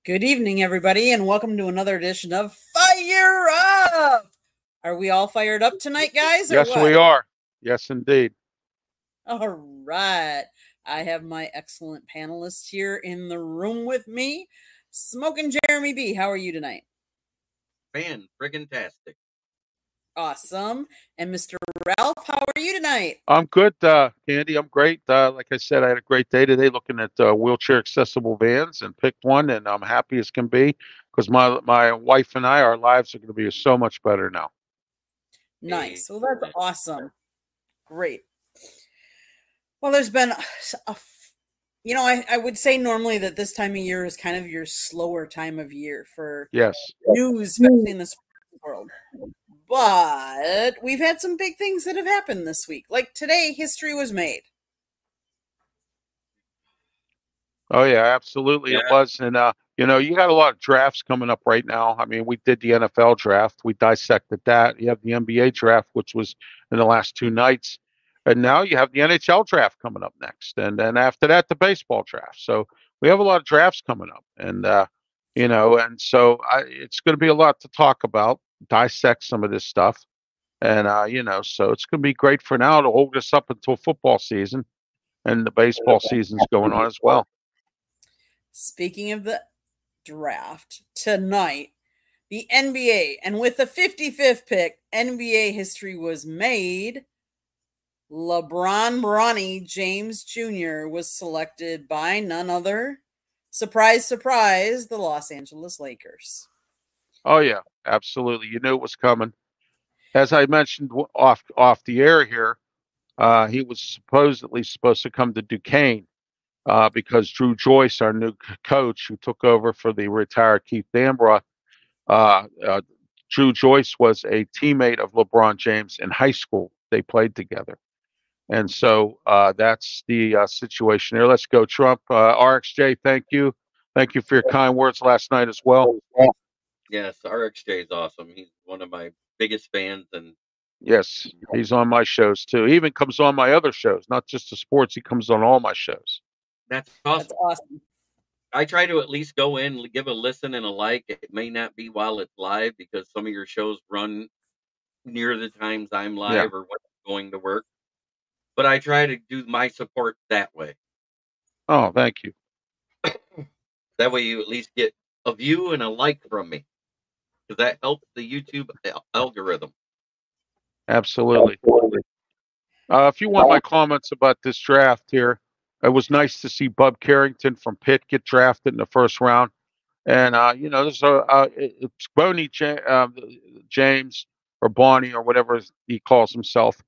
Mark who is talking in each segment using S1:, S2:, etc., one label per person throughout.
S1: Good evening, everybody, and welcome to another edition of Fire Up! Are we all fired up tonight, guys, or
S2: Yes,
S1: what?
S2: we are. Yes, indeed.
S1: All right. I have my excellent panelists here in the room with me. Smoking Jeremy B., how are you tonight?
S3: Fan-friggin-tastic.
S1: Awesome. And Mr. Ralph, how are you tonight?
S2: I'm good, Candy. I'm great. Like I said, I had a great day today looking at wheelchair accessible vans and picked one, and I'm happy as can be because my wife and I, our lives are going to be so much better now.
S1: Nice. Well, that's awesome. Great. Well, there's been I would say normally that this time of year is kind of your slower time of year for news, especially in the sports world. But we've had some big things that have happened this week. Like today, history was made.
S2: Oh, yeah, absolutely. It was. And, you got a lot of drafts coming up right now. I mean, we did the NFL draft. We dissected that. You have the NBA draft, which was in the last 2 nights. And now you have the NHL draft coming up next. And then after that, the baseball draft. So we have a lot of drafts coming up. And, so it's going to be a lot to talk about, dissect some of this stuff. And, so it's going to be great for now to hold us up until football season. And the baseball season's going on as well.
S1: Speaking of the draft, tonight, the NBA, and with the 55th pick, NBA history was made. Labronbronnyjames Jr. was selected by none other, surprise, surprise, the Los Angeles Lakers.
S2: Oh, yeah, absolutely. You knew it was coming. As I mentioned off the air here, he was supposedly supposed to come to Duquesne because Drew Joyce, our new coach, who took over for the retired Keith Dambrot, Drew Joyce was a teammate of LeBron James in high school. They played together. And so that's the situation there. Let's go, Trump. RXJ, thank you. Thank you for your kind words last night as well.
S3: Yes, RXJ is awesome. He's one of my biggest fans. And
S2: yes, he's on my shows too. He even comes on my other shows, not just the sports. He comes on all my shows.
S3: That's awesome.
S1: That's awesome.
S3: I try to at least go in, give a listen and a like. It may not be while it's live because some of your shows run near the times I'm live or when I'm going to work. But I try to do my support that way.
S2: Oh, thank you.
S3: That way you at least get a view and a like from me. Because that helps the YouTube algorithm.
S2: Absolutely. If you want my comments about this draft here, it was nice to see Bub Carrington from Pitt get drafted in the first round. And, there's it's Boney James or Bonnie or whatever he calls himself,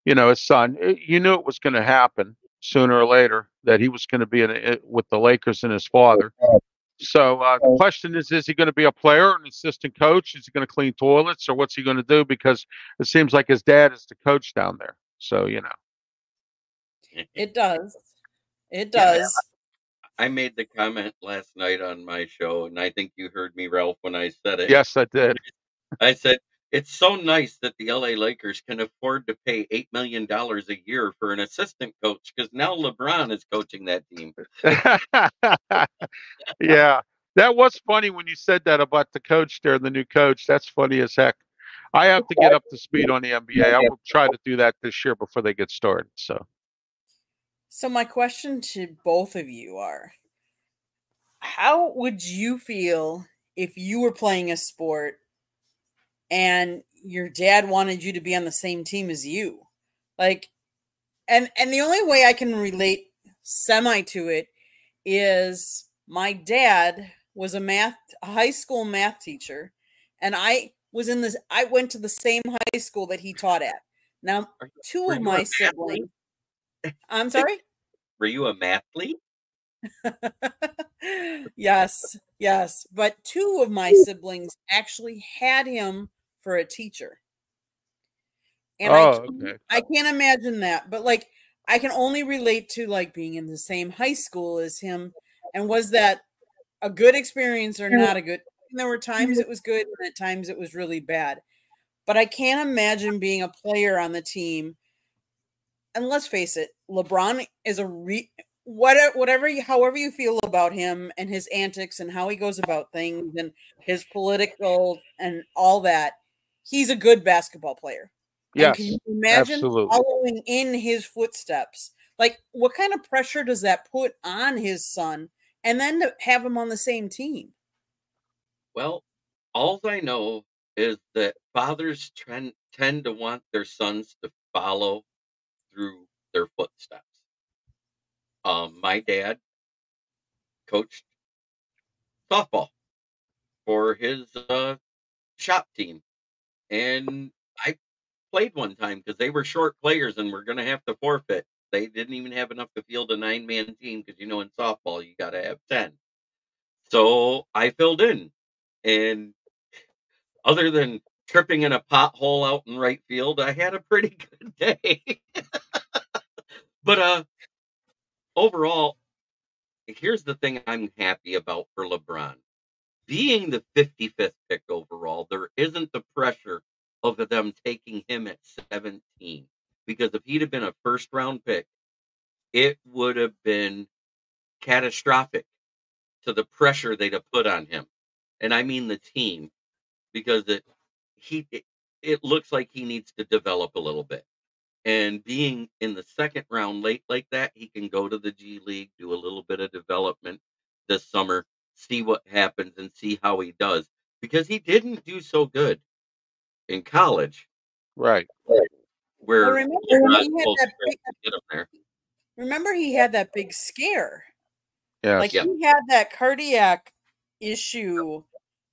S2: his son. You knew it was going to happen sooner or later, that he was going to be with the Lakers and his father. So the question is he going to be a player, an assistant coach? Is he going to clean toilets, or what's he going to do? Because it seems like his dad is the coach down there. So,
S1: It does. It does.
S3: I made the comment last night on my show, and I think you heard me, Ralph, when I said it.
S2: Yes, I did.
S3: I said, it's so nice that the LA Lakers can afford to pay $8 million a year for an assistant coach, because now LeBron is coaching that team.
S2: Yeah, that was funny when you said that about the coach there, the new coach. That's funny as heck. I have to get up to speed on the NBA. I will try to do that this year before they get started.
S1: So my question to both of you are, how would you feel if you were playing a sport and your dad wanted you to be on the same team as you? Like, and the only way I can relate semi to it is my dad was a high school math teacher, and I went to the same high school that he taught at. Now, two of my siblings. I'm sorry?
S3: Were you a mathlete?
S1: Yes. But two of my siblings actually had him for a teacher. And I can't imagine that. But like, I can only relate to like being in the same high school as him. And was that a good experience or not a good? There were times it was good, and at times it was really bad. But I can't imagine being a player on the team. And let's face it, LeBron is however you feel about him and his antics and how he goes about things and his political and all that, he's a good basketball player. And can
S2: Yes,
S1: you imagine
S2: absolutely.
S1: following in his footsteps? Like, what kind of pressure does that put on his son? And then to have him on the same team?
S3: Well, all I know is that fathers tend to want their sons to follow through their footsteps. My dad coached softball for his shop team, and I played one time because they were short players and were going to have to forfeit. They didn't even have enough to field a 9-man team because in softball you got to have 10. So I filled in, and other than tripping in a pothole out in right field, I had a pretty good day. But overall, here's the thing I'm happy about for LeBron. Being the 55th pick overall, there isn't the pressure of them taking him at 17. Because if he'd have been a first round pick, it would have been catastrophic to the pressure they'd have put on him. And I mean the team, because it looks like he needs to develop a little bit. And being in the second round late like that, he can go to the G League, do a little bit of development this summer, see what happens, and see how he does. Because he didn't do so good in college.
S2: Right.
S3: Where
S1: remember he had that big scare.
S2: Yes.
S1: Like, he had that cardiac issue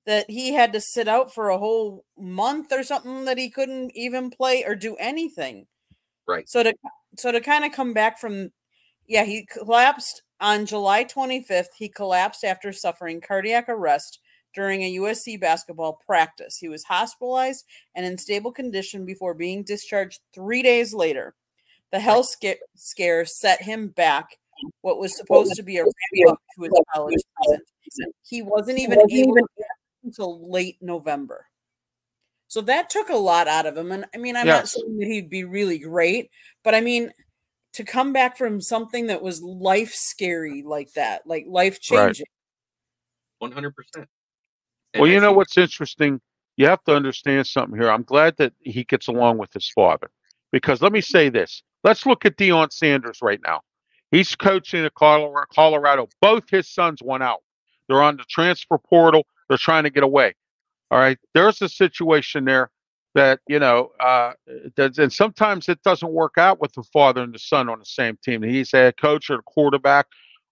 S1: that he had to sit out for a whole month or something, that he couldn't even play or do anything.
S3: Right.
S1: So to kind of come back from, he collapsed on July 25th. He collapsed after suffering cardiac arrest during a USC basketball practice. He was hospitalized and in stable condition before being discharged 3 days later. The health scare set him back what was supposed to be a ramp up to his college season. He wasn't even able to get until late November. So that took a lot out of him. And I mean, I'm not saying that he'd be really great, but I mean, to come back from something that was life scary like that, like life changing.
S3: 100%.
S2: Well, you know what's interesting? You have to understand something here. I'm glad that he gets along with his father, because let me say this. Let's look at Deion Sanders right now. He's coaching at Colorado. Both his sons went out. They're on the transfer portal. They're trying to get away. All right. There's a situation there that, and sometimes it doesn't work out with the father and the son on the same team. He's a coach or the quarterback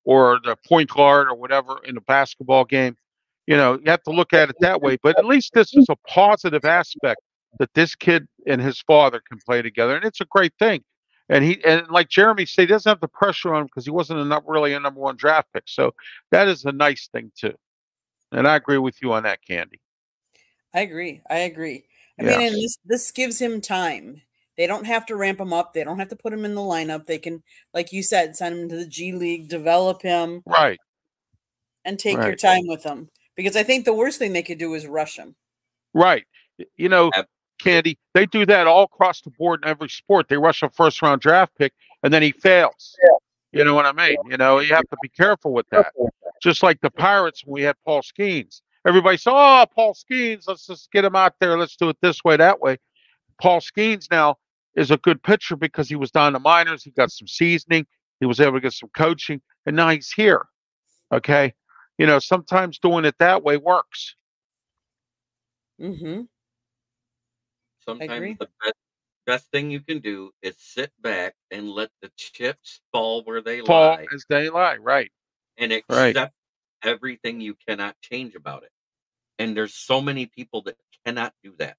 S2: or the point guard or whatever in a basketball game. You have to look at it that way. But at least this is a positive aspect, that this kid and his father can play together. And it's a great thing. And like Jeremy said, he doesn't have the pressure on him because he wasn't really a number one draft pick. So that is a nice thing, too. And I agree with you on that, Candy.
S1: I agree. I mean, and this gives him time. They don't have to ramp him up. They don't have to put him in the lineup. They can, like you said, send him to the G League, develop him.
S2: Right.
S1: And take your time with him. Because I think the worst thing they could do is rush him.
S2: Right. Candy, they do that all across the board in every sport. They rush a first-round draft pick, and then he fails. Yeah. You know what I mean? You have to be careful with that. Just like the Pirates when we had Paul Skeens. Everybody said, oh, Paul Skeens, let's just get him out there. Let's do it this way, that way. Paul Skeens now is a good pitcher because he was down in the minors. He got some seasoning. He was able to get some coaching, and now he's here. Okay? Sometimes doing it that way works.
S1: Mm-hmm.
S3: Sometimes the best thing you can do is sit back and let the chips fall where they lie.
S2: As they lie, right.
S3: And accept everything you cannot change about it. And there's so many people that cannot do that.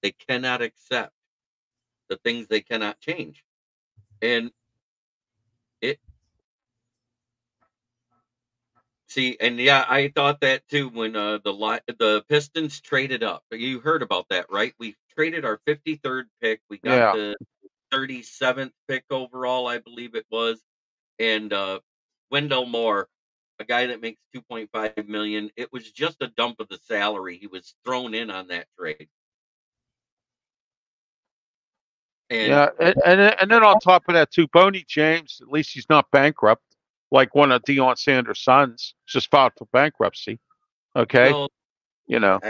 S3: They cannot accept the things they cannot change. And I thought that too when the Pistons traded up. You heard about that, right? We traded our 53rd pick. We got the 37th pick overall, I believe it was. And Wendell Moore, a guy that makes $2.5 million. It was just a dump of the salary. He was thrown in on that trade.
S2: And then on top of that too, Boney James, at least he's not bankrupt. like one of Deion Sanders' sons just filed for bankruptcy. Okay,
S3: No,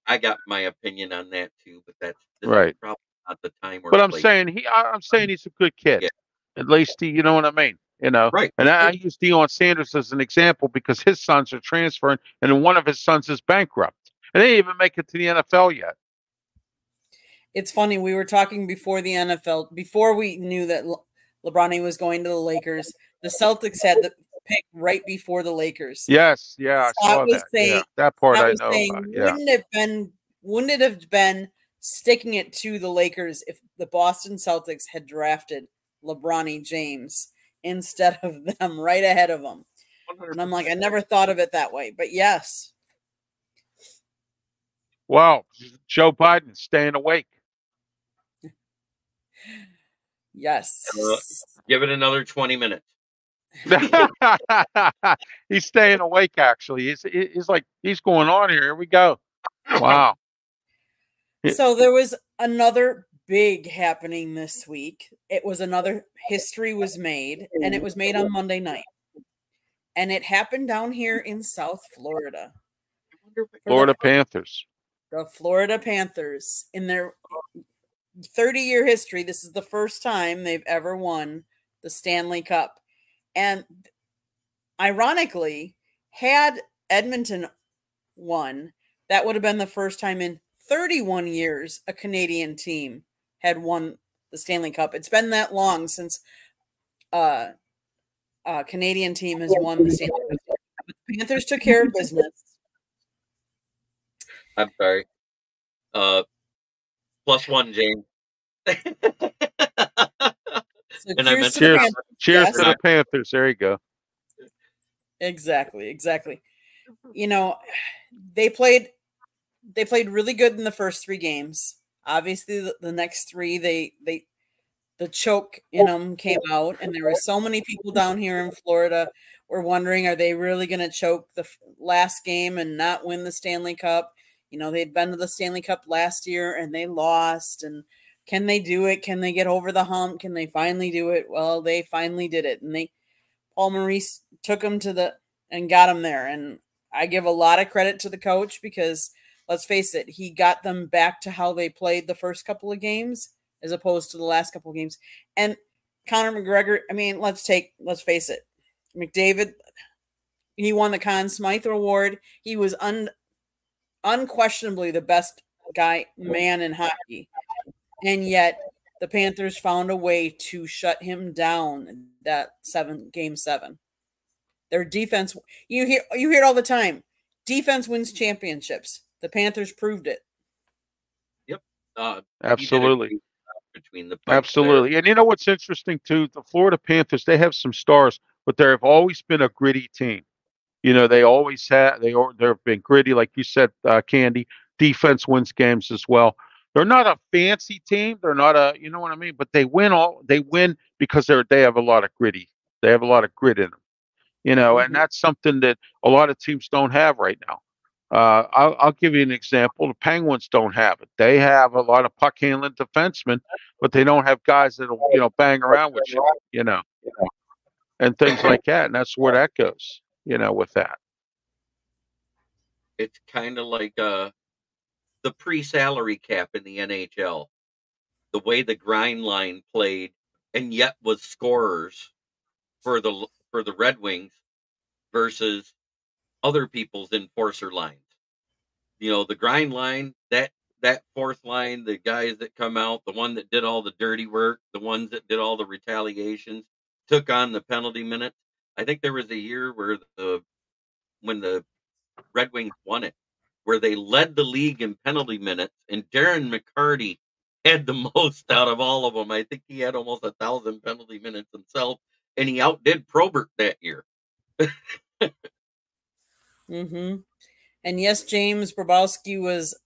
S3: I got my opinion on that too, but this
S2: right.
S3: is probably not the time or
S2: But I'm
S3: place.
S2: saying I'm saying he's a good kid.
S3: Yeah.
S2: At least you know what I mean.
S3: Right.
S2: And I use Deion Sanders as an example because his sons are transferring, and then one of his sons is bankrupt, and they didn't even make it to the NFL yet.
S1: It's funny. We were talking before the NFL, before we knew that LeBron was going to the Lakers. The Celtics had the pick right before the Lakers.
S2: Yes, yeah, I saw that. Yeah, that part I know about. Yeah.
S1: Wouldn't it have been sticking it to the Lakers if the Boston Celtics had drafted LabronJames instead of them right ahead of them? 100%. And I'm like, I never thought of it that way, but yes.
S2: Wow, Joe Biden staying awake.
S1: Yes.
S3: Give it another 20 minutes.
S2: He's staying awake, actually. He's like, he's going on here. Here we go. Wow.
S1: So there was another big happening this week. It was another history was made, and it was made on Monday night. And it happened down here in South Florida.
S2: Florida Panthers.
S1: The Florida Panthers, in their 30-year history, this is the first time they've ever won the Stanley Cup. And ironically, had Edmonton won, that would have been the first time in 31 years a Canadian team had won the Stanley Cup. It's been that long since a Canadian team has won the Stanley Cup. But the Panthers took care of business.
S3: I'm sorry. +1, James.
S1: So
S2: cheers to the Panthers. There you go.
S1: Exactly. They played really good in the first 3 games. Obviously, the next 3, the choke in them came out, and there were so many people down here in Florida were wondering, are they really going to choke the last game and not win the Stanley Cup? They'd been to the Stanley Cup last year and they lost. And can they do it? Can they get over the hump? Can they finally do it? Well, they finally did it. And Paul Maurice took them and got them there. And I give a lot of credit to the coach because let's face it, he got them back to how they played the first couple of games as opposed to the last couple of games. And Conor McGregor, let's face it, McDavid, he won the Conn Smythe Award. He was unquestionably the best man in hockey. And yet the Panthers found a way to shut him down that game 7. Their defense, you hear it all the time. Defense wins championships. The Panthers proved it.
S3: Yep.
S2: Absolutely.
S3: Between the
S2: Absolutely.
S3: there.
S2: And you know what's interesting too? The Florida Panthers, they have some stars, but they have always been a gritty team. They always have. They've been gritty, like you said, Candy. Defense wins games as well. They're not a fancy team. They're not a, you know what I mean. But they win because they have a lot of gritty. They have a lot of grit in them. And that's something that a lot of teams don't have right now. I'll give you an example. The Penguins don't have it. They have a lot of puck handling defensemen, but they don't have guys that'll bang around with you, and things like that. And that's where that goes. With that.
S3: It's kind of like the pre-salary cap in the NHL. The way the grind line played and yet was scorers for the Red Wings versus other people's enforcer lines. The grind line, that fourth line, the guys that come out, the one that did all the dirty work, the ones that did all the retaliations, took on the penalty minutes. I think there was a year where when the Red Wings won it, where they led the league in penalty minutes, and Darren McCarty had the most out of all of them. I think he had almost 1,000 penalty minutes himself, and he outdid Probert that year.
S1: And yes, James Bobrovsky was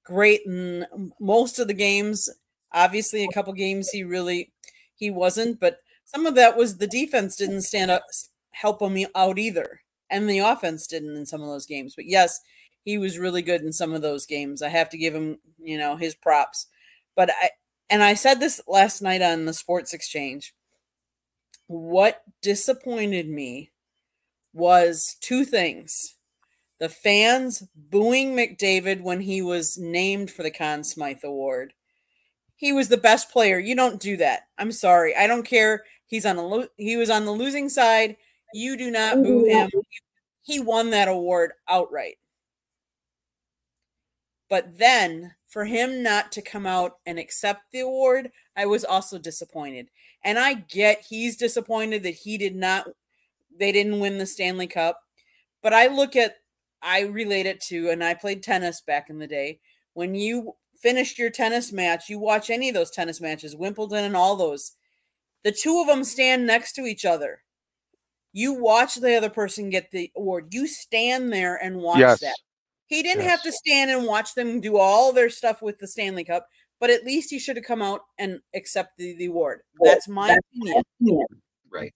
S1: great in most of the games. Obviously, a couple games he wasn't, but some of that was the defense didn't stand up, help him out either. And the offense didn't in some of those games. But yes, he was really good in some of those games. I have to give him, his props. But I said this last night on the Sports Exchange. what disappointed me was two things. The fans booing McDavid when he was named for the Conn Smythe Award. He was the best player. You don't do that. I'm sorry. I don't care. He was on the losing side. You do not boo him. He won that award outright. But then for him not to come out and accept the award, I was also disappointed. And I get he's disappointed that they didn't win the Stanley Cup. But I relate it to, and I played tennis back in the day. When you finished your tennis match, you watch any of those tennis matches, Wimbledon and all those, the two of them stand next to each other. You watch the other person get the award. You stand there and watch that. He didn't have to stand and watch them do all their stuff with the Stanley Cup, but at least he should have come out and accept the award. That's my opinion.
S3: Right.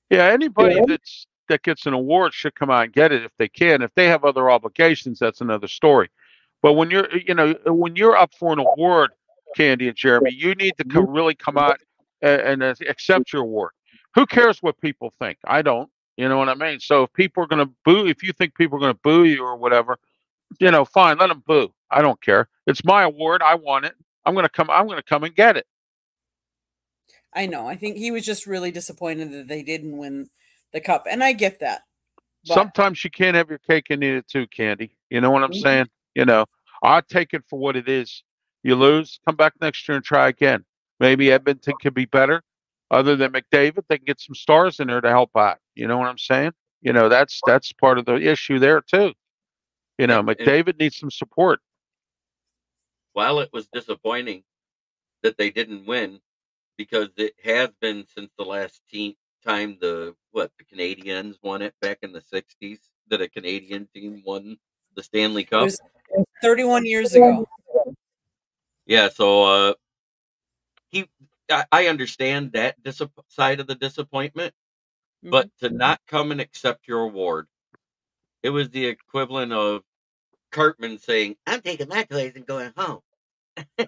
S2: Yeah, anybody that gets an award should come out and get it if they can. If they have other obligations, that's another story. But when you're up for an award, Candy and Jeremy, you need to really come out and accept your award. Who cares what people think? I don't. You know what I mean? So if people are going to boo, if you think people are going to boo you or whatever, fine, let them boo. I don't care. It's my award. I want it. I'm going to come and get it.
S1: I know. I think he was just really disappointed that they didn't win the cup, and I get that.
S2: But sometimes you can't have your cake and eat it too, Candy. You know what I'm saying? I'll take it for what it is. You lose, come back next year and try again. Maybe Edmonton could be better. Other than McDavid, they can get some stars in there to help out. You know what I'm saying? That's part of the issue there too. McDavid needs some support.
S3: While it was disappointing that they didn't win, because it has been since the last time the Canadians won it back in the 60s, that a Canadian team won the Stanley Cup.
S1: It was 31 years ago.
S3: Yeah, so I understand that side of the disappointment, but to not come and accept your award, it was the equivalent of Cartman saying, "I'm taking my toys and going home." I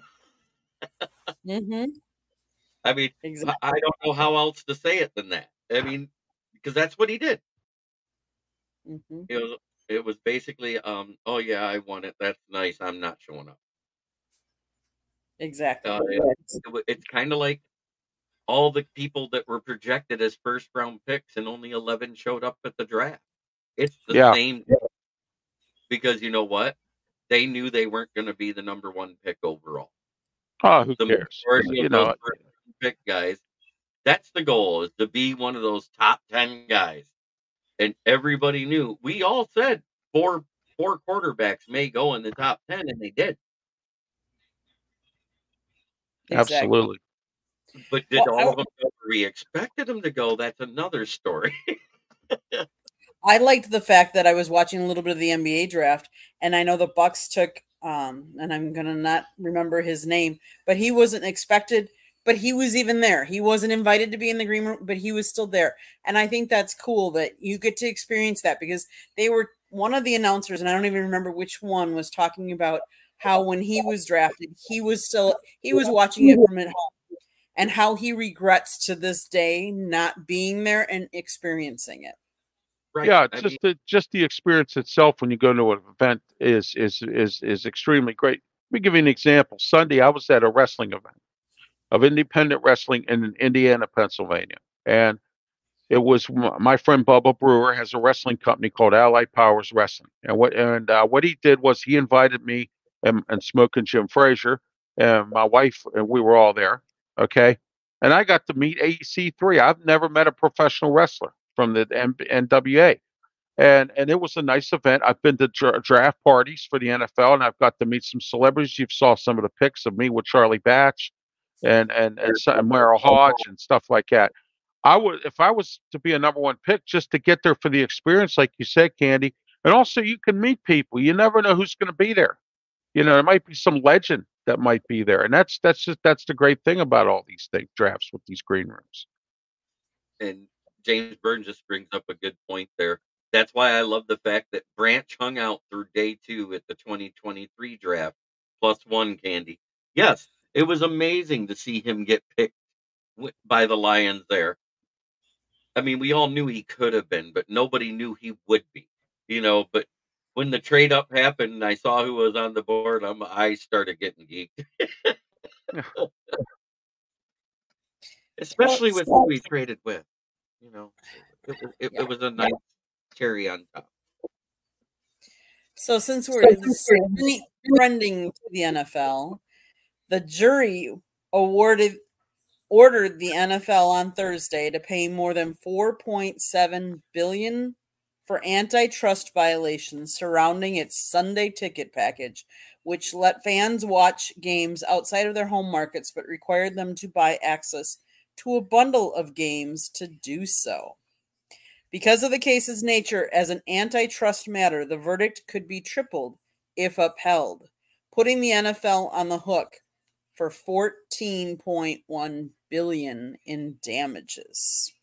S3: mean, exactly. I don't know how else to say it than that. I mean, because that's what he did. It was basically, oh yeah, I won it. That's nice. I'm not showing up.
S1: Exactly.
S3: It's kind of like all the people that were projected as first round picks and only 11 showed up at the draft. It's the same thing. Because you know what? They knew they weren't going to be the number one pick overall.
S2: Oh, who cares?
S3: Those first pick guys, that's the goal, is to be one of those top 10 guys. And everybody knew. We all said four quarterbacks may go in the top 10, and they did.
S1: Exactly.
S2: Absolutely.
S3: But did all of them go where we expected them to go? That's another story.
S1: I liked the fact that I was watching a little bit of the NBA draft, and I know the Bucks took, and I'm going to not remember his name, but he wasn't expected, but he was even there. He wasn't invited to be in the green room, but he was still there. And I think that's cool that you get to experience that, because one of the announcers, and I don't even remember which one, was talking about how when he was drafted, he was watching it from at home, and how he regrets to this day not being there and experiencing it.
S2: Right. Yeah, just the experience itself when you go to an event is extremely great. Let me give you an example. Sunday, I was at a wrestling event of independent wrestling in Indiana, Pennsylvania, and it was my friend Bubba Brewer has a wrestling company called Allied Powers Wrestling, and what he did was he invited me and Smoking Jim Frazier and my wife, and we were all there. Okay, and I got to meet AC3. I've never met a professional wrestler from the NWA. And it was a nice event. I've been to draft parties for the NFL, and I've got to meet some celebrities. You saw some of the pics of me with Charlie Batch and Merrill Hodge and stuff like that. If I was to be a number one pick, just to get there for the experience, like you said, Candy, and also you can meet people. You never know who's going to be there. There might be some legend that might be there, and that's the great thing about all these drafts with these green rooms.
S3: And James Byrne just brings up a good point there. That's why I love the fact that Branch hung out through day 2 at the 2023 draft, +1, Candy. Yes, it was amazing to see him get picked by the Lions there. I mean, we all knew he could have been, but nobody knew he would be. But when the trade up happened and I saw who was on the board, I started getting geeked. Especially with who we traded with. It was a nice cherry on top.
S1: So since we're trending to the NFL, the jury ordered the NFL on Thursday to pay more than $4.7 billion for antitrust violations surrounding its Sunday ticket package, which let fans watch games outside of their home markets but required them to buy access to a bundle of games to do so. Because of the case's nature as an antitrust matter, the verdict could be tripled if upheld, putting the NFL on the hook for $14.1 billion in damages.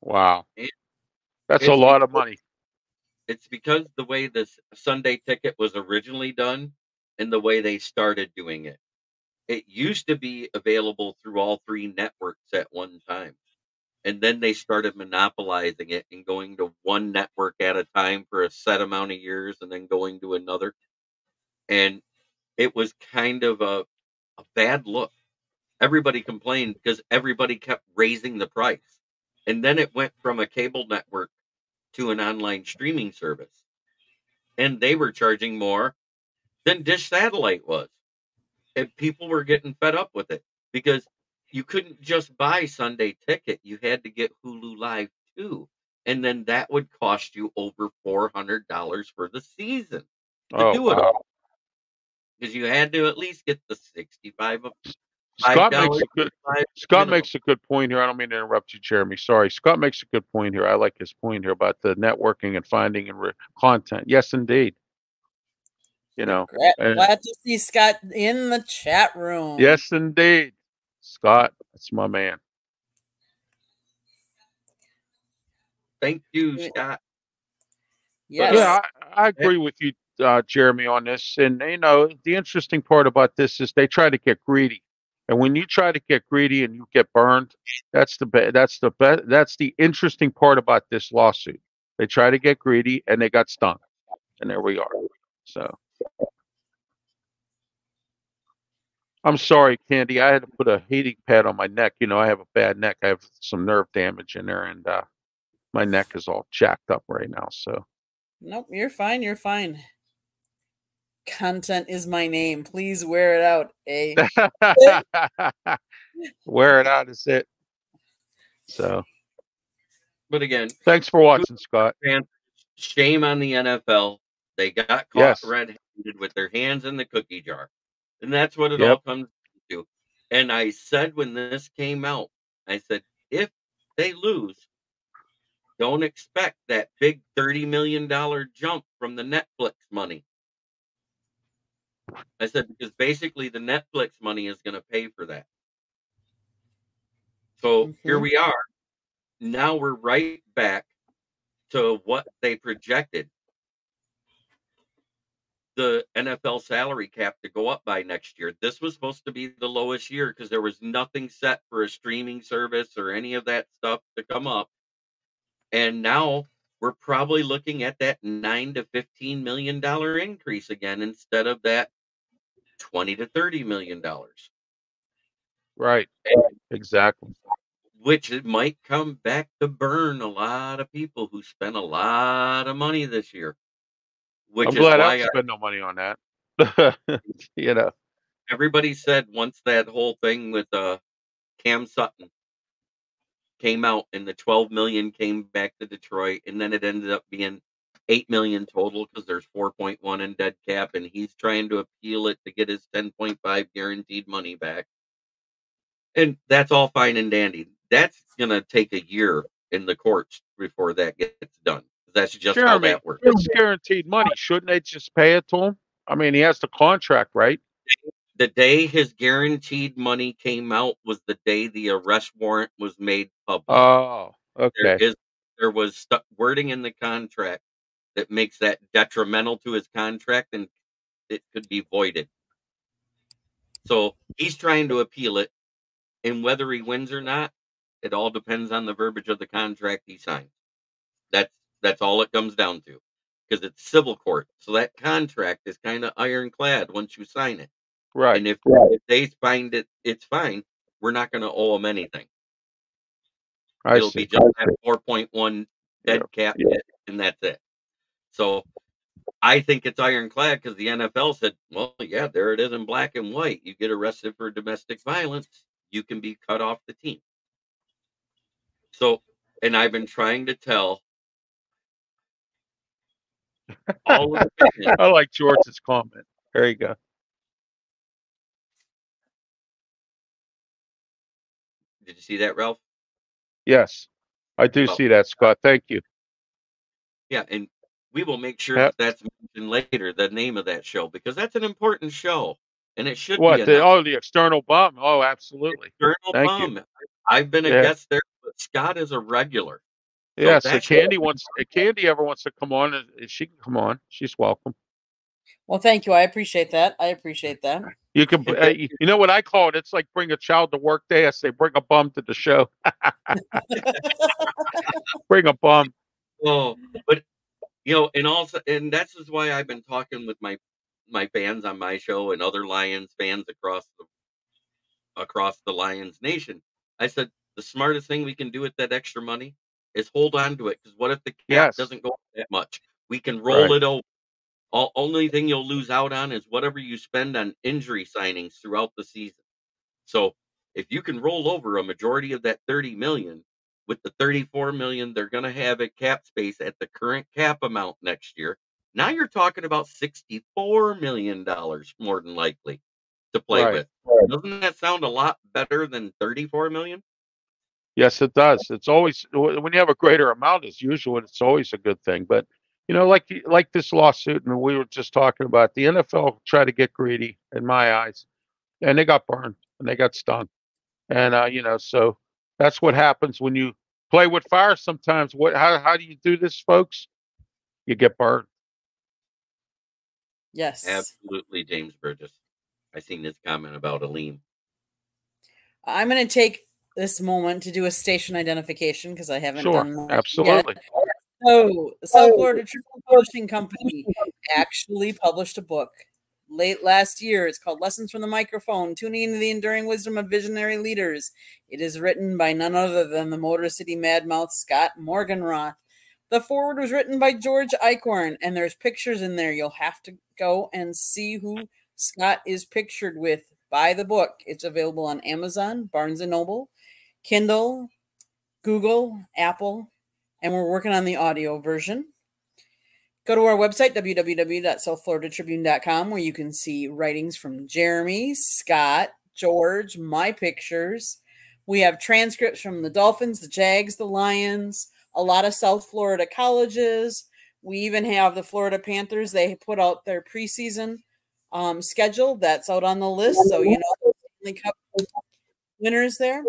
S2: Wow. That's a lot of money.
S3: It's because the way this Sunday ticket was originally done and the way they started doing it. It used to be available through all three networks at one time. And then they started monopolizing it and going to one network at a time for a set amount of years and then going to another. And it was kind of a bad look. Everybody complained because everybody kept raising the price. And then it went from a cable network to an online streaming service. And they were charging more than Dish Satellite was. And people were getting fed up with it because you couldn't just buy Sunday ticket. You had to get Hulu Live too. And then that would cost you over $400 for the season to do it all. Because you had to at least get the 65 of
S2: Scott makes a good point here. I don't mean to interrupt you, Jeremy. Sorry. Scott makes a good point here. I like his point here about the networking and finding and content. Yes, indeed.
S1: Glad to see Scott in the chat room.
S2: Yes, indeed. Scott, that's my man.
S3: Thank you, Scott.
S1: Yes.
S2: Yeah, I agree with you, Jeremy, on this. And the interesting part about this is they try to get greedy. And when you try to get greedy and you get burned, that's the interesting part about this lawsuit. They try to get greedy and they got stung. And there we are. So I'm sorry, Candy. I had to put a heating pad on my neck. I have a bad neck. I have some nerve damage in there, and my neck is all jacked up right now. So
S1: nope, you're fine. You're fine. Content is my name. Please wear it out, eh?
S2: Wear it out is it. So,
S3: but again,
S2: thanks for watching, Scott.
S3: Shame on the NFL. They got caught red-handed with their hands in the cookie jar. And that's what it all comes to. And I said when this came out, I said, if they lose, don't expect that big $30 million jump from the Netflix money. I said, because basically the Netflix money is going to pay for that. So here we are. Now we're right back to what they projected the NFL salary cap to go up by next year. This was supposed to be the lowest year because there was nothing set for a streaming service or any of that stuff to come up. And now we're probably looking at that $9 to $15 million increase again instead of that $20 to $30 million.
S2: Right. Exactly.
S3: Which it might come back to burn a lot of people who spent a lot of money this year.
S2: I'm glad I spent no money on that.
S3: Everybody said once that whole thing with Cam Sutton came out and the $12 million came back to Detroit, and then it ended up being $8 million total because there's 4.1 in dead cap, and he's trying to appeal it to get his 10.5 guaranteed money back. And that's all fine and dandy. That's gonna take a year in the courts before that gets done. That's just how that works.
S2: It's guaranteed money. Shouldn't they just pay it to him? I mean, he has the contract, right?
S3: The day his guaranteed money came out was the day the arrest warrant was made public.
S2: Oh, okay.
S3: There was wording in the contract that makes that detrimental to his contract, and it could be voided. So he's trying to appeal it. And whether he wins or not, it all depends on the verbiage of the contract he signs. That's all it comes down to, because it's civil court. So that contract is kind of ironclad once you sign it.
S2: Right.
S3: And if they find it's fine, we're not going to owe them anything. It'll be just that 4.1 dead cap hit, and that's it. So I think it's ironclad because the NFL said, well, yeah, there it is in black and white. You get arrested for domestic violence, you can be cut off the team. So, and I've been trying to tell all of the fans.
S2: I like George's comment. There you go.
S3: Did you see that, Ralph?
S2: Yes, I do see that, Scott. Thank you.
S3: Yeah, and we will make sure that's mentioned later, the name of that show, because that's an important show, and it should be.
S2: The external bum? Oh, absolutely.
S3: External bum. You. I've been a guest there, but Scott is a regular.
S2: Yeah, so Candy ever wants to come on, she can come on. She's welcome.
S1: Well, thank you. I appreciate that.
S2: You can, you know what I call it? It's like bring a child to work day. I say bring a bum to the show. Bring a bum.
S3: Oh, but and that's is why I've been talking with my fans on my show and other Lions fans across the Lions nation. I said the smartest thing we can do with that extra money is hold on to it, because what if the cap doesn't go up that much? We can roll it over. Only thing you'll lose out on is whatever you spend on injury signings throughout the season. So if you can roll over a majority of that $30 million with the $34 million they're going to have at cap space at the current cap amount next year, now you're talking about $64 million more than likely to play with. Doesn't that sound a lot better than $34 million?
S2: Yes, it does. It's always, when you have a greater amount as usual, it's always a good thing. But like this lawsuit, and we were just talking about, the NFL tried to get greedy in my eyes, and they got burned and they got stung. And so that's what happens when you play with fire. Sometimes, how do you do this, folks? You get burned.
S1: Yes,
S3: absolutely, James Burgess. I seen this comment about Aleem.
S1: I'm going to take this moment to do a station identification because I haven't done that
S2: absolutely
S1: yet. So, the South Florida Tribune Publishing Company actually published a book late last year. It's called Lessons from the Microphone, Tuning into the Enduring Wisdom of Visionary Leaders. It is written by none other than the Motor City Madmouth, Scott Morganroth. The foreword was written by George Eichhorn, and there's pictures in there. You'll have to go and see who Scott is pictured with. Buy the book. It's available on Amazon, Barnes & Noble, Kindle, Google, Apple, and we're working on the audio version. Go to our website, www.southfloridatribune.com, where you can see writings from Jeremy, Scott, George, my pictures. We have transcripts from the Dolphins, the Jags, the Lions, a lot of South Florida colleges. We even have the Florida Panthers. They put out their preseason schedule. That's out on the list. So, the Stanley Cup winners there.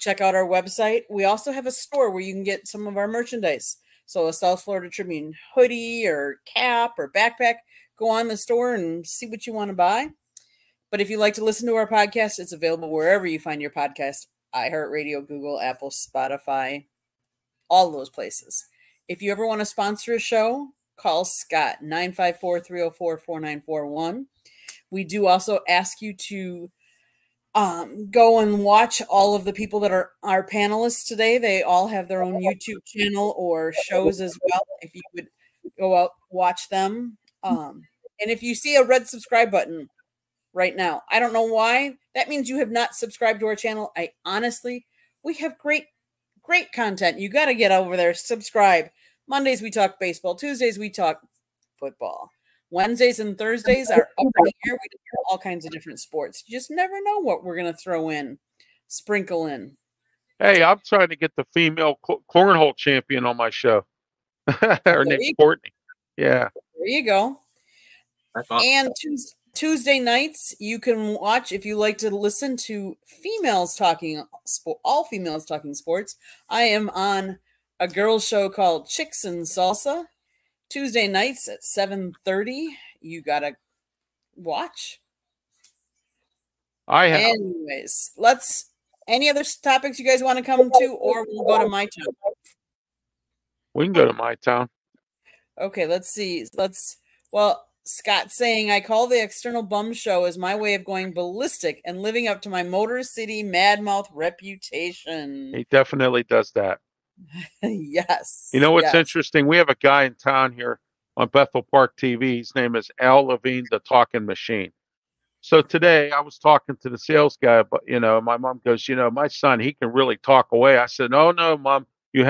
S1: Check out our website. We also have a store where you can get some of our merchandise. So a South Florida Tribune hoodie or cap or backpack, go on the store and see what you want to buy. But if you like to listen to our podcast, it's available wherever you find your podcast, iHeartRadio, Google, Apple, Spotify, all those places. If you ever want to sponsor a show, call Scott, 954-304-4941. We do also ask you to go and watch all of the people that are our panelists today. They all have their own YouTube channel or shows as well. If you would go out, watch them. And if you see a red subscribe button right now, I don't know why. That means you have not subscribed to our channel. We have great content. You got to get over there, subscribe. Mondays we talk baseball. Tuesdays we talk football. Wednesdays and Thursdays are up in the air. We do all kinds of different sports. You just never know what we're going to throw in, sprinkle in.
S2: Hey, I'm trying to get the female cornhole champion on my show. Her name's Courtney. Yeah.
S1: There you go. That's awesome. And Tuesday nights, you can watch, if you like to listen to all females talking sports. I am on a girls show called Chicks and Salsa. Tuesday nights at 7:30, you got to watch.
S2: I have.
S1: Anyways, any other topics you guys want to come to, or we'll go to my town?
S2: We can go to my town.
S1: Okay, let's see. Well, Scott's saying, I call the External Bum Show as my way of going ballistic and living up to my Motor City Madmouth reputation.
S2: He definitely does that.
S1: Yes.
S2: You know what's
S1: yes.
S2: interesting? We have a guy in town here on Bethel Park TV. His name is Al Levine, the Talking Machine. So today I was talking to the sales guy, but my mom goes, my son, he can really talk away. I said, no, Mom, you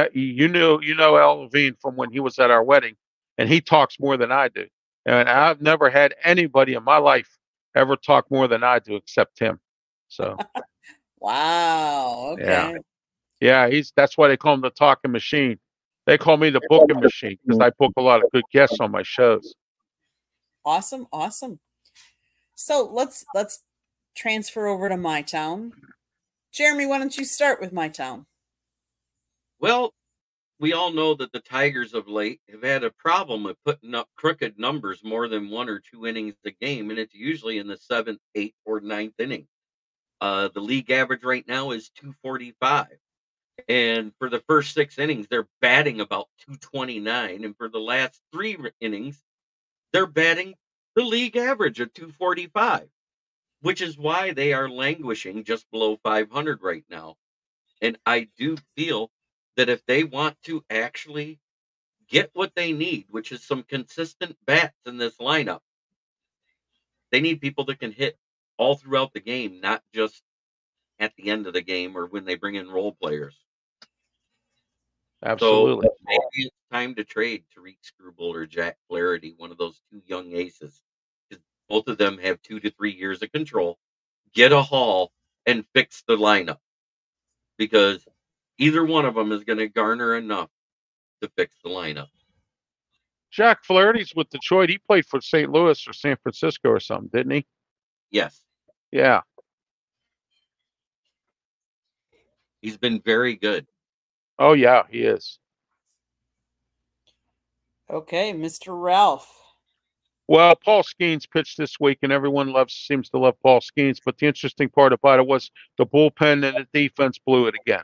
S2: know Al Levine from when he was at our wedding, and he talks more than I do. And I've never had anybody in my life ever talk more than I do except him. So
S1: wow. Okay.
S2: Yeah, that's why they call him the Talking Machine. They call me the Booking Machine because I book a lot of good guests on my shows.
S1: Awesome. So let's transfer over to my town. Jeremy, why don't you start with my town?
S3: Well, we all know that the Tigers of late have had a problem with putting up crooked numbers more than 1 or 2 innings a game, and it's usually in the 7th, 8th, or 9th inning. The league average right now is 245. And for the first 6 innings, they're batting about 229. And for the last 3 innings, they're batting the league average of 245, which is why they are languishing just below 500 right now. And I do feel that if they want to actually get what they need, which is some consistent bats in this lineup, they need people that can hit all throughout the game, not just at the end of the game or when they bring in role players.
S2: Absolutely.
S3: So maybe it's time to trade Tariq Skubal or Jack Flaherty, one of those 2 young aces. Both of them have 2 to 3 years of control. Get a haul and fix the lineup, because either one of them is going to garner enough to fix the lineup.
S2: Jack Flaherty's with Detroit. He played for St. Louis or San Francisco or something, didn't he?
S3: Yes.
S2: Yeah.
S3: He's been very good.
S2: Oh, yeah, he is.
S1: Okay, Mr. Ralph.
S2: Well, Paul Skeens pitched this week, and everyone seems to love Paul Skeens. But the interesting part about it was the bullpen and the defense blew it again.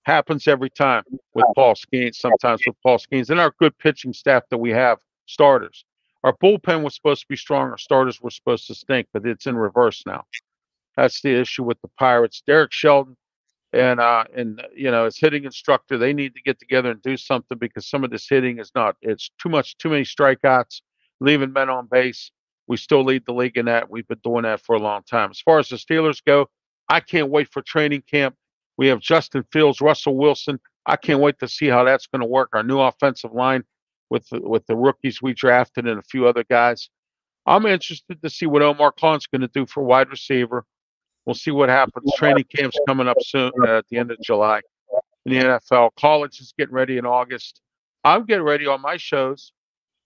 S2: Happens every time with Paul Skeens, sometimes with Paul Skeens. And our good pitching staff that we have, starters. Our bullpen was supposed to be strong. Our starters were supposed to stink, but it's in reverse now. That's the issue with the Pirates. Derek Sheldon and his hitting instructor, they need to get together and do something, because some of this hitting is not, it's too many strikeouts, leaving men on base. We still lead the league in that. We've been doing that for a long time. As far as the Steelers go, I can't wait for training camp. We have Justin Fields, Russell Wilson. I can't wait to see how that's going to work. Our new offensive line with the rookies we drafted and a few other guys. I'm interested to see what Omar Khan's going to do for wide receiver. We'll see what happens. Training camp's coming up soon at the end of July in the NFL. College is getting ready in August. I'm getting ready on my shows,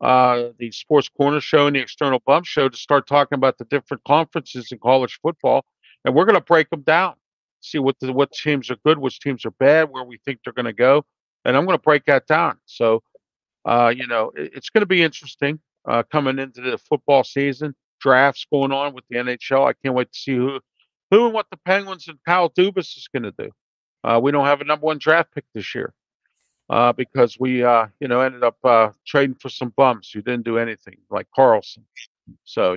S2: the Sports Corner Show and the External Bum Show, to start talking about the different conferences in college football, and we're going to break them down, see what teams are good, which teams are bad, where we think they're going to go, and I'm going to break that down. So, it's going to be interesting coming into the football season. Drafts going on with the NHL. I can't wait to see who and what the Penguins and Kyle Dubas is going to do. We don't have a #1 draft pick this year because we, ended up trading for some bums who didn't do anything, like Carlson. So,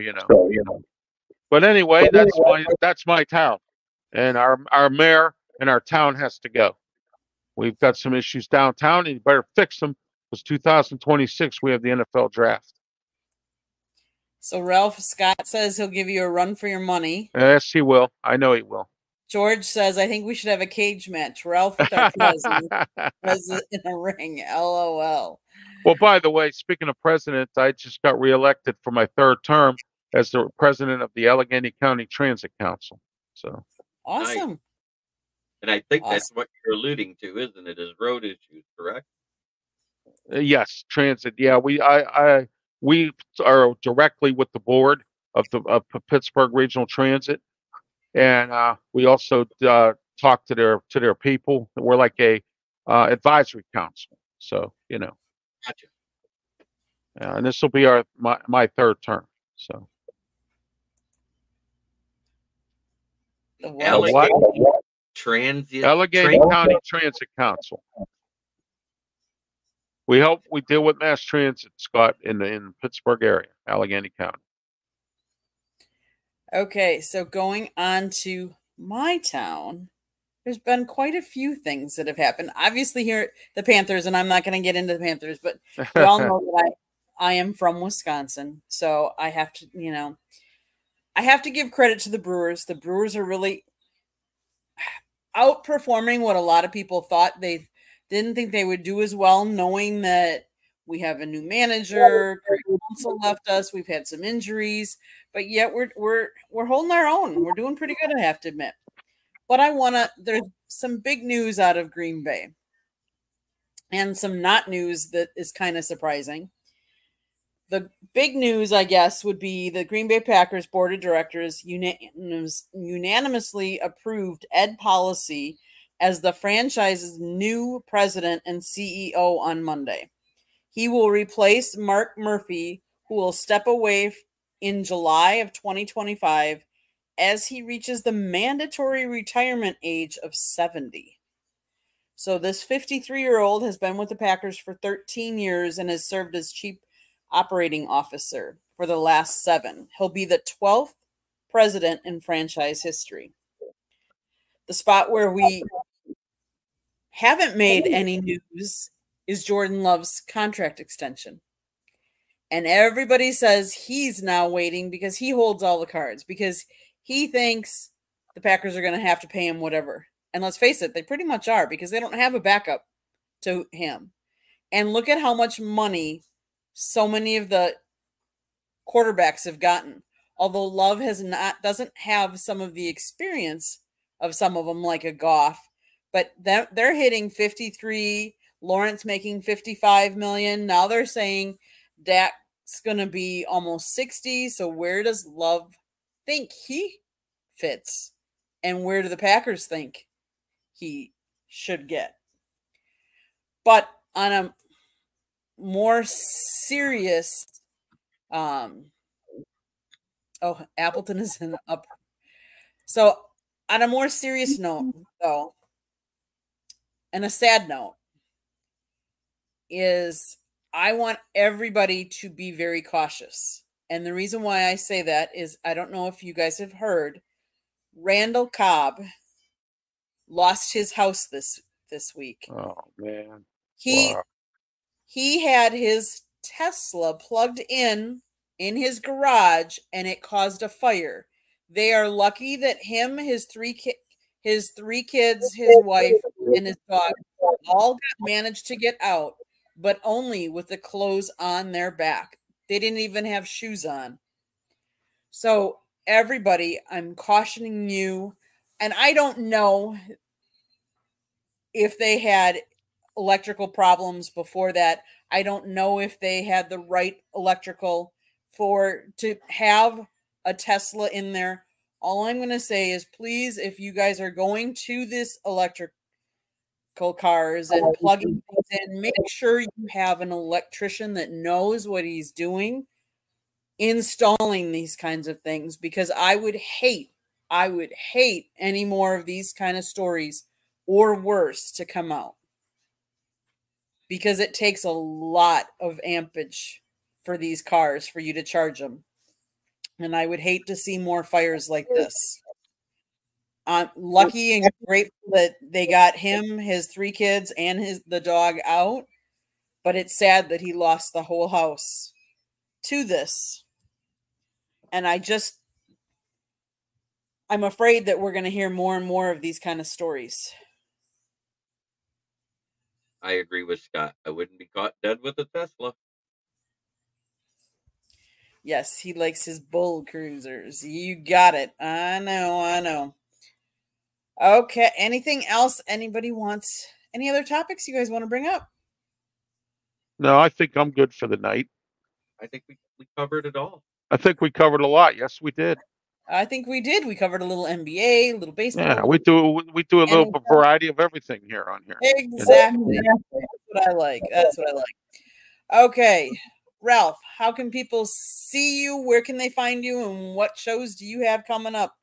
S2: But anyway, that's my town, and our mayor and our town has to go. We've got some issues downtown, and you better fix them, because 2026 we have the NFL draft.
S1: So Ralph, Scott says he'll give you a run for your money.
S2: Yes, he will. I know he will.
S1: George says, I think we should have a cage match. Ralph with our president in a ring. LOL.
S2: Well, by the way, speaking of president, I just got reelected for my 3rd term as the president of the Allegheny County Transit Council. So
S1: awesome.
S3: Nice. And I think that's what you're alluding to, isn't it? Is road issues, correct?
S2: Yes, transit. Yeah, we are directly with the board of Pittsburgh Regional Transit, and we also talk to their people. We're like a advisory council. So
S3: Gotcha.
S2: And this will be my 3rd term. So
S1: The
S3: Allegheny Transit.
S2: Allegheny County Transit Council. We deal with mass transit, Scott, in the Pittsburgh area, Allegheny County.
S1: Okay, so going on to my town, there's been quite a few things that have happened. Obviously, here the Panthers, and I'm not going to get into the Panthers, but we all know that I am from Wisconsin, so I have to, I have to give credit to the Brewers. The Brewers are really outperforming what a lot of people thought. They didn't think they would do as well, knowing that we have a new manager. Craig Counsell left us. We've had some injuries, but yet we're holding our own. We're doing pretty good, I have to admit. But there's some big news out of Green Bay and some not news that is kind of surprising. The big news, I guess, would be the Green Bay Packers board of directors unanimously approved Ed Policy as the franchise's new president and CEO on Monday. He will replace Mark Murphy, who will step away in July of 2025 as he reaches the mandatory retirement age of 70. So this 53-year-old has been with the Packers for 13 years and has served as chief operating officer for the last 7. He'll be the 12th president in franchise history. The spot where we haven't made any news is Jordan Love's contract extension. And everybody says he's now waiting because he holds all the cards, because he thinks the Packers are going to have to pay him whatever. And let's face it, they pretty much are, because they don't have a backup to him. And look at how much money so many of the quarterbacks have gotten. Although Love doesn't have some of the experience of some of them, like a Goff, but they're hitting 53. Lawrence making $55 million. Now they're saying Dak's going to be almost 60. So where does Love think he fits? And where do the Packers think he should get? But on a more serious, Appleton is up. So on a more serious note, though, and a sad note, is I want everybody to be very cautious. And the reason why I say that is, I don't know if you guys have heard, Randall Cobb lost his house this week.
S2: Oh man.
S1: He had his Tesla plugged in his garage, and it caused a fire. They are lucky that him, his three kids, his wife, and his dog all managed to get out, but only with the clothes on their back. They didn't even have shoes on. So everybody, I'm cautioning you, and I don't know if they had electrical problems before that. I don't know if they had the right electrical to have a Tesla in there. All I'm going to say is, please, if you guys are going to this electrical cars and plugging things in, make sure you have an electrician that knows what he's doing installing these kinds of things, because I would hate any more of these kind of stories or worse to come out, because it takes a lot of ampage for these cars for you to charge them. And I would hate to see more fires like this. I'm lucky and grateful that they got him, his 3 kids, and the dog out. But it's sad that he lost the whole house to this. And I'm afraid that we're going to hear more and more of these kind of stories.
S3: I agree with Scott. I wouldn't be caught dead with a Tesla.
S1: Yes, he likes his bull cruisers. You got it. I know. Okay, anything else anybody wants? Any other topics you guys want to bring up?
S2: No, I think I'm good for the night.
S3: I think we covered it all.
S2: I think we covered a lot. Yes, we did.
S1: I think we did. We covered a little NBA, a little baseball.
S2: Yeah, we do a little variety of everything here on here.
S1: Exactly. That's what I like. Okay, Ralph, how can people see you? Where can they find you? And what shows do you have coming up?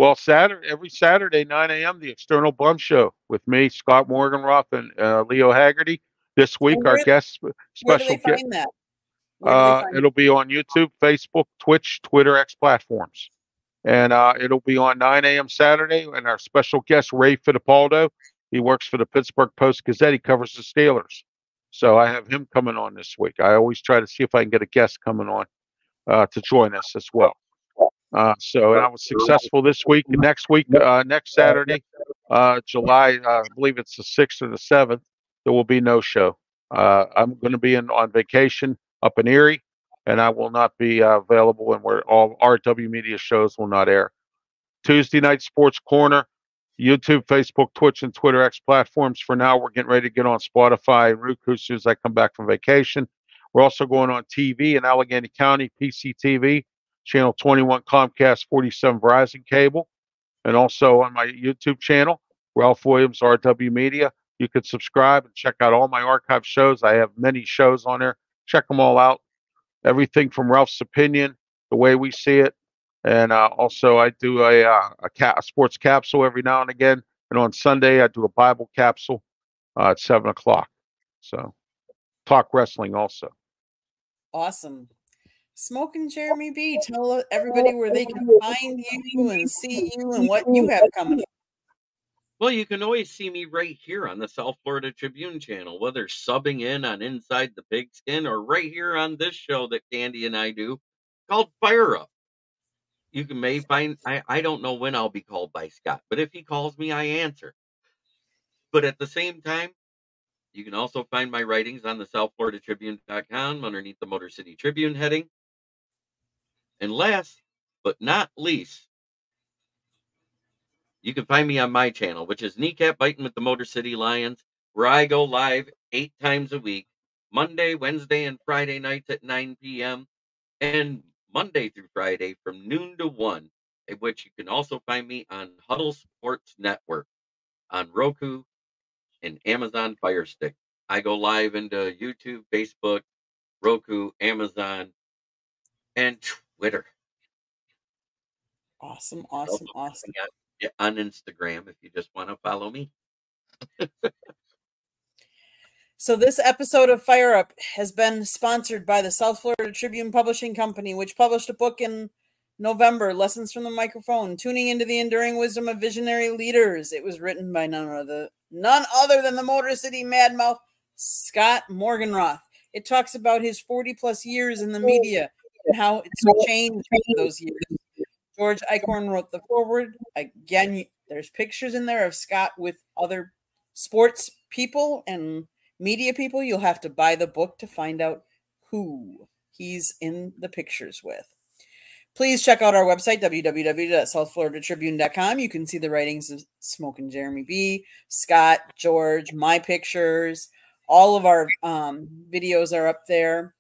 S2: Well, every Saturday, 9 a.m., the External Bum Show with me, Scott Morganroth, and Leo Haggerty. This week, our guest
S1: Where do they
S2: special guest.
S1: find that? Where do they find
S2: It'll be on YouTube, Facebook, Twitch, Twitter, X platforms. And it'll be on 9 a.m. Saturday. And our special guest, Ray Fittipaldo, he works for the Pittsburgh Post-Gazette. He covers the Steelers. So I have him coming on this week. I always try to see if I can get a guest coming on to join us as well. So I was successful this week. Next week, next Saturday, July, I believe it's the 6th or the 7th, there will be no show. I'm going to be on vacation up in Erie, and I will not be available, and where all RW Media shows will not air. Tuesday night Sports Corner, YouTube, Facebook, Twitch, and Twitter X platforms. For now, we're getting ready to get on Spotify and Roku as soon as I come back from vacation. We're also going on TV in Allegheny County, PCTV. Channel 21 Comcast 47 Verizon Cable, and also on my YouTube channel, Ralph Williams RW Media. You can subscribe and check out all my archive shows. I have many shows on there. Check them all out. Everything from Ralph's Opinion, The Way We See It, and also I do a sports capsule every now and again. And on Sunday, I do a Bible capsule at 7 o'clock. So talk wrestling also.
S1: Awesome. Smoking Jeremy B, tell everybody where they can find you and see you and what you have coming up.
S3: Well, you can always see me right here on the South Florida Tribune channel, whether subbing in on Inside the Pigskin or right here on this show that Candy and I do called Fire Up. You may find, I don't know when I'll be called by Scott, but if he calls me, I answer. But at the same time, you can also find my writings on the SouthFloridaTribune.com underneath the Motor City Tribune heading. And last but not least, you can find me on my channel, which is Kneecap Biting with the Motor City Lions, where I go live 8 times a week, Monday, Wednesday, and Friday nights at 9 p.m., and Monday through Friday from noon to 1, in which you can also find me on Huddle Sports Network on Roku and Amazon Fire Stick. I go live into YouTube, Facebook, Roku, Amazon, and Twitter.
S1: Awesome.
S3: On Instagram if you just want to follow me.
S1: So this episode of Fire Up has been sponsored by the South Florida Tribune Publishing Company, which published a book in November, Lessons from the Microphone, Tuning into the Enduring Wisdom of Visionary Leaders. It was written by none other than the Motor City Madmouth, Scott Morganroth. It talks about his 40-plus years in the media and how it's changed those years. George Eichhorn wrote the foreword. Again, there's pictures in there of Scott with other sports people and media people. You'll have to buy the book to find out who he's in the pictures with. Please check out our website, www.southfloridatribune.com. You can see the writings of Smoking Jeremy B, Scott, George, my pictures. All of our videos are up there.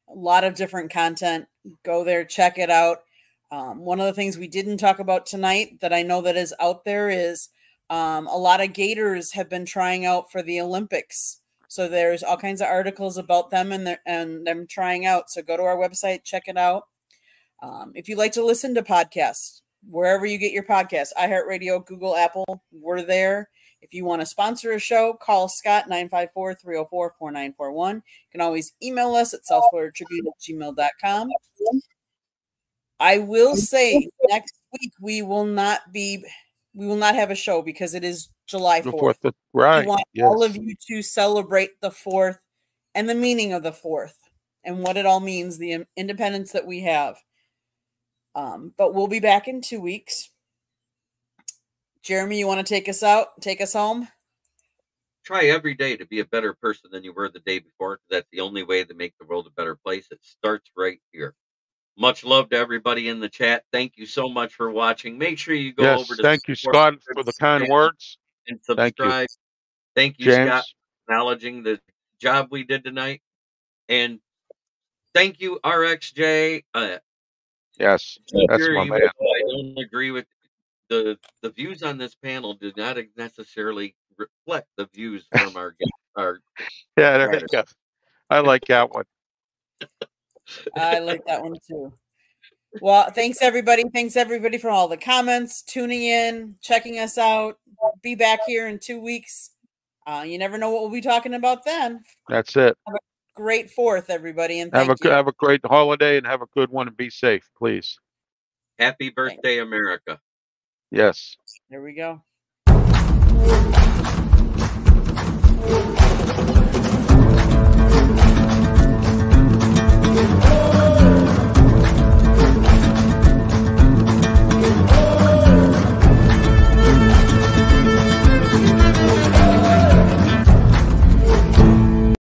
S1: A lot of different content. Go there, check it out. One of the things we didn't talk about tonight that I know that is out there is a lot of Gators have been trying out for the Olympics. So there's all kinds of articles about them and them trying out. So go to our website, check it out. If you like to listen to podcasts, wherever you get your podcasts, iHeartRadio, Google, Apple, we're there. If you want to sponsor a show, call Scott 954-304-4941. You can always email us at southfloridatribune@gmail.com. I will say next week we will not have a show because it is July 4th.
S2: Right.
S1: We want all of you to celebrate the 4th and the meaning of the 4th and what it all means, the independence that we have. But we'll be back in 2 weeks. Jeremy, you want to take us out, take us home?
S3: Try every day to be a better person than you were the day before, because that's the only way to make the world a better place. It starts right here. Much love to everybody in the chat. Thank you so much for watching. Make sure you go over to
S2: thank you, Scott, for the kind words.
S3: And subscribe. Thank you, Scott, for acknowledging the job we did tonight. And thank you, RXJ.
S2: Yes, that's my man.
S3: I don't agree with the views on this panel do not necessarily reflect the views from our
S2: yeah, there you go. I like that one.
S1: I like that one too. Well, thanks everybody. Thanks everybody for all the comments, tuning in, checking us out. Be back here in 2 weeks. You never know what we'll be talking about then.
S2: That's it.
S1: Have a great 4th, everybody, and
S2: Have
S1: thank you.
S2: Have a great holiday and have a good one and be safe, please.
S3: Happy birthday, America.
S2: Yes.
S1: There we go.